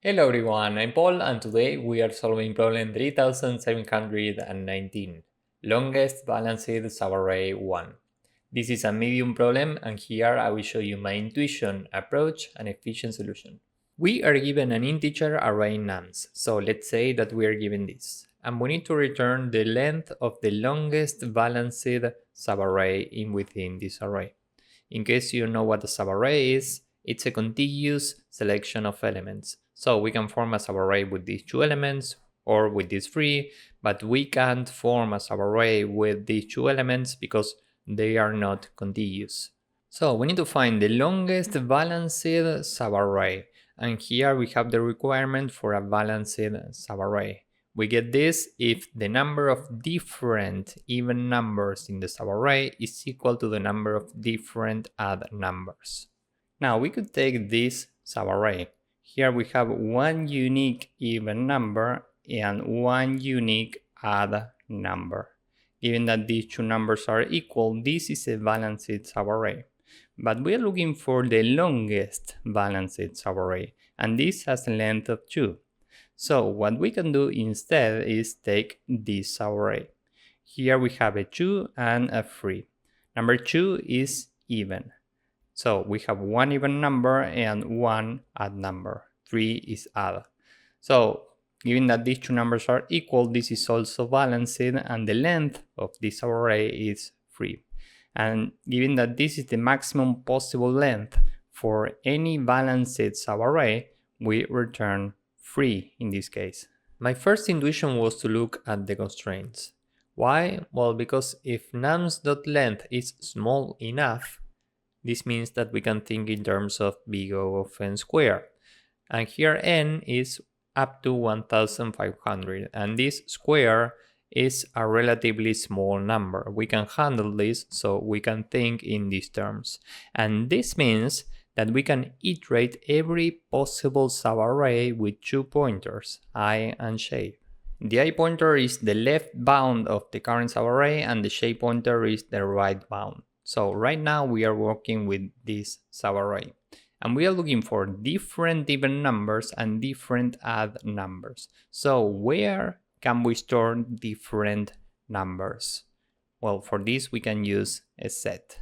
Hello everyone, I'm Paul and today we are solving problem 3719, longest balanced subarray 1. This is a medium problem and here I will show you my intuition, approach and efficient solution. We are given an integer array nums, so let's say that we are given this. And we need to return the length of the longest balanced subarray within this array. In case you know what a subarray is, it's a contiguous selection of elements. So we can form a subarray with these two elements or with these three, but we can't form a subarray with these two elements because they are not contiguous. So we need to find the longest balanced subarray, and here we have the requirement for a balanced subarray. We get this if the number of different even numbers in the subarray is equal to the number of different odd numbers. Now we could take this subarray. Here we have one unique even number and one unique odd number. Given that these two numbers are equal, this is a balanced subarray. But we are looking for the longest balanced subarray, and this has a length of 2. So what we can do instead is take this subarray. Here we have a 2 and a 3. Number 2 is even. So we have one even number and one odd number. 3 is odd. So given that these two numbers are equal, this is also balanced and the length of this array is 3. And given that this is the maximum possible length for any balanced subarray, we return 3 in this case. My first intuition was to look at the constraints. Why? Well, because if nums.length is small enough, this means that we can think in terms of big O of n squared. And here n is up to 1500, and this square is a relatively small number. We can handle this, so we can think in these terms. And this means that we can iterate every possible subarray with 2 pointers, I and j. The I pointer is the left bound of the current subarray and the j pointer is the right bound. So right now we are working with this subarray. And we are looking for different even numbers and different odd numbers. So where can we store different numbers? Well, for this we can use a set.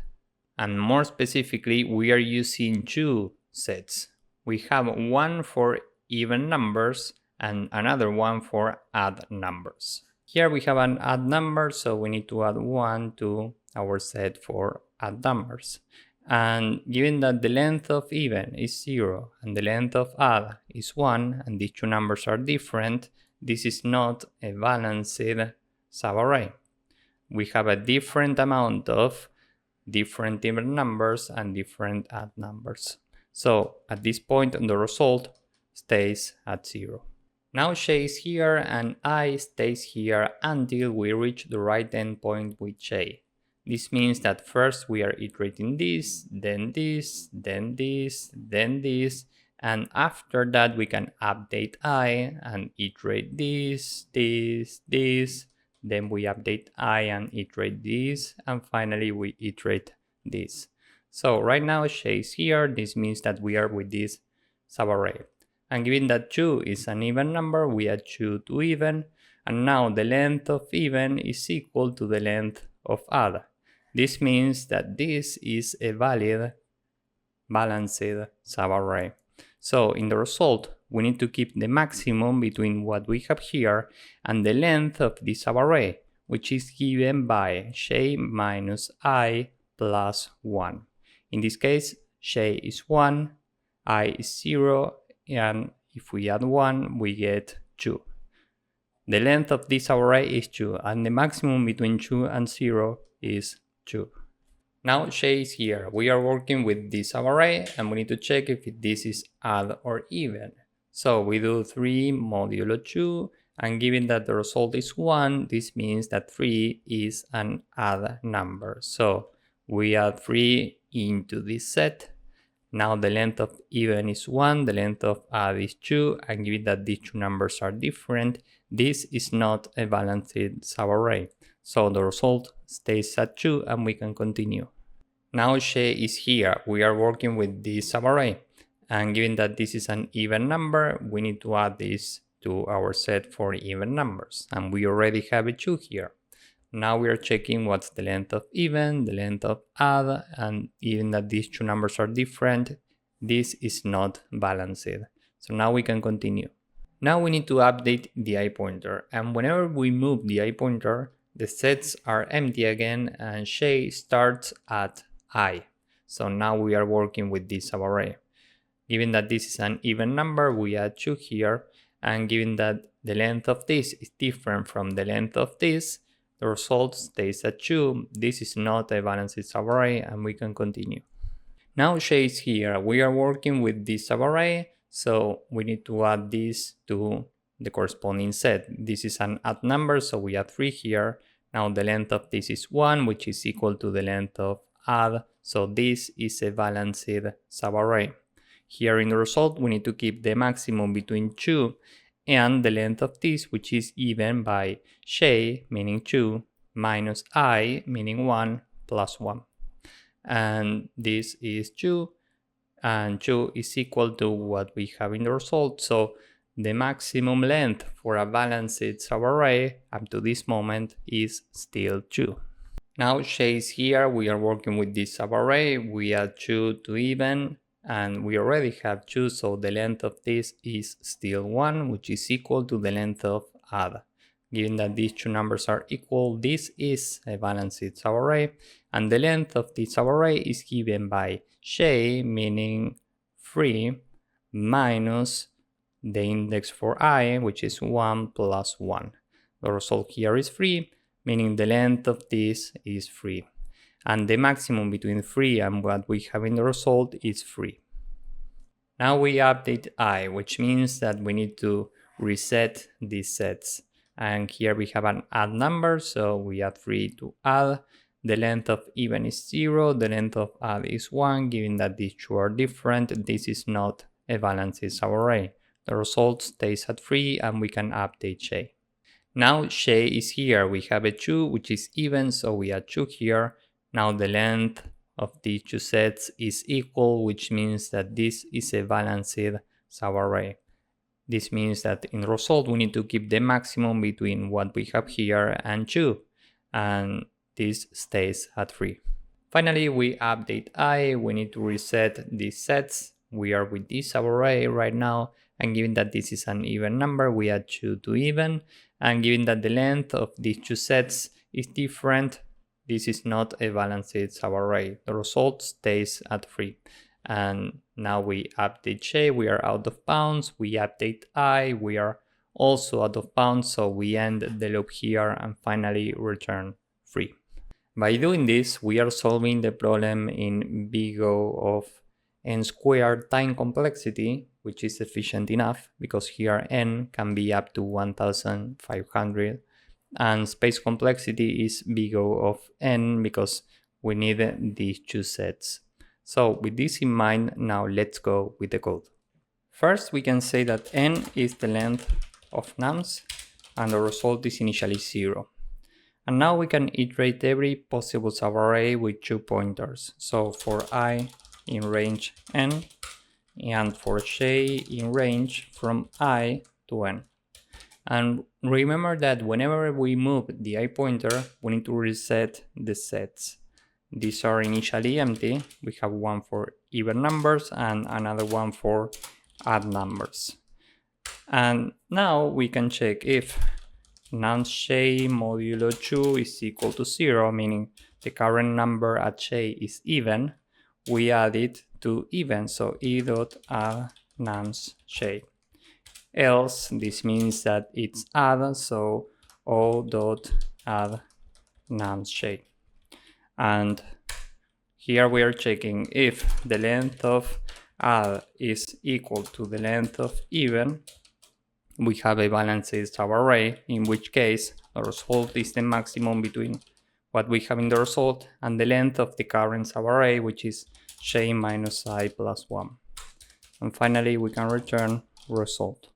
And more specifically, we are using 2 sets. We have one for even numbers and another one for odd numbers. Here we have an odd number, so we need to add 1 to our set for odd numbers. And given that the length of even is 0 and the length of odd is 1 and these two numbers are different, this is not a balanced subarray. We have a different amount of different even numbers and different odd numbers. So at this point the result stays at 0. Now j is here and I stays here until we reach the right endpoint with j. This means that first we are iterating this, then this, then this, then this, and after that we can update I and iterate this, this, this, then we update I and iterate this, and finally we iterate this. So right now j is here, this means that we are with this subarray. And given that 2 is an even number, we add 2 to even, and now the length of even is equal to the length of odd. This means that this is a valid balanced subarray. So in the result, we need to keep the maximum between what we have here and the length of this subarray, which is given by j minus I plus 1. In this case, j is 1, I is 0, and if we add 1, we get 2. The length of this array is 2, and the maximum between 2 and 0 is 2. Now j is here. We are working with this array, and we need to check if this is odd or even. So we do 3 modulo 2, and given that the result is 1, this means that 3 is an odd number. So we add 3 into this set. Now the length of even is 1, the length of odd is 2, and given that these two numbers are different, this is not a balanced subarray. So the result stays at 2 and we can continue. Now j is here. We are working with this subarray. And given that this is an even number, we need to add this to our set for even numbers. And we already have a 2 here. Now we are checking what's the length of even, the length of odd, and even that these two numbers are different, this is not balanced. So now we can continue. Now we need to update the I pointer, and whenever we move the I pointer, the sets are empty again and Shay starts at I. So now we are working with this subarray. Given that this is an even number, we add 2 here, and given that the length of this is different from the length of this, the result stays at 2. This is not a balanced subarray, and we can continue. Now Shay is here. We are working with this subarray, so we need to add this to the corresponding set. This is an odd number, so we add 3 here. Now the length of this is 1, which is equal to the length of odd, so this is a balanced subarray. Here in the result, we need to keep the maximum between 2 and the length of this, which is even, by Shay, meaning 2, minus I, meaning 1, plus 1. And this is 2, and 2 is equal to what we have in the result. So the maximum length for a balanced subarray up to this moment is still 2. Now Shay is here. We are working with this subarray. We add 2 to even, and we already have 2, so the length of this is still 1, which is equal to the length of odd. Given that these two numbers are equal, this is a balanced subarray, and the length of this subarray is given by Shay, meaning 3, minus the index for I, which is 1 plus 1. The result here is 3, meaning the length of this is 3. And the maximum between 3 and what we have in the result is 3. Now we update I, which means that we need to reset these sets. And here we have an odd number, so we add 3 to add. The length of even is 0, the length of odd is 1. Given that these two are different, this is not a balanced subarray. The result stays at 3, and we can update Shay. Now Shay is here. We have a 2, which is even, so we add 2 here. Now the length of these two sets is equal, which means that this is a balanced subarray. This means that in the result we need to keep the maximum between what we have here and 2, and this stays at 3. Finally, we update I. We need to reset these sets. We are with this subarray right now, and given that this is an even number, we add 2 to even, and given that the length of these two sets is different, this is not a balanced subarray. The result stays at 3. And now we update Shay. We are out of bounds. We update I. We are also out of bounds, so we end the loop here and finally return 3. By doing this, we are solving the problem in big O of n squared time complexity, which is efficient enough because here n can be up to 1500, and space complexity is big O of n because we need these two sets. So with this in mind, now let's go with the code. First, we can say that n is the length of nums and the result is initially 0. And now we can iterate every possible subarray with 2 pointers. So for I in range n and for Shay in range from I to n. And remember that whenever we move the I pointer, we need to reset the sets. These are initially empty. We have one for even numbers and another one for odd numbers. And now we can check if nums Shay modulo 2 is equal to 0, meaning the current number at Shay is even. We add it to even, so e dot add nums Shay. Else, this means that it's odd, so o dot add nums Shay. And here we are checking if the length of odd is equal to the length of even. We have a balanced subarray, in which case the result is the maximum between what we have in the result and the length of the current subarray, which is Shay minus I plus 1. And finally, we can return result.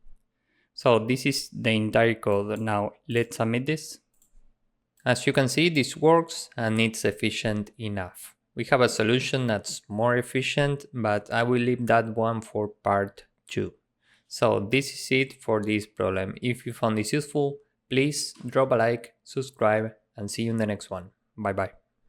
So this is the entire code. Now let's submit this. As you can see, this works and it's efficient enough. We have a solution that's more efficient, but I will leave that one for part 2. So this is it for this problem. If you found this useful, please drop a like, subscribe, and see you in the next one. Bye bye.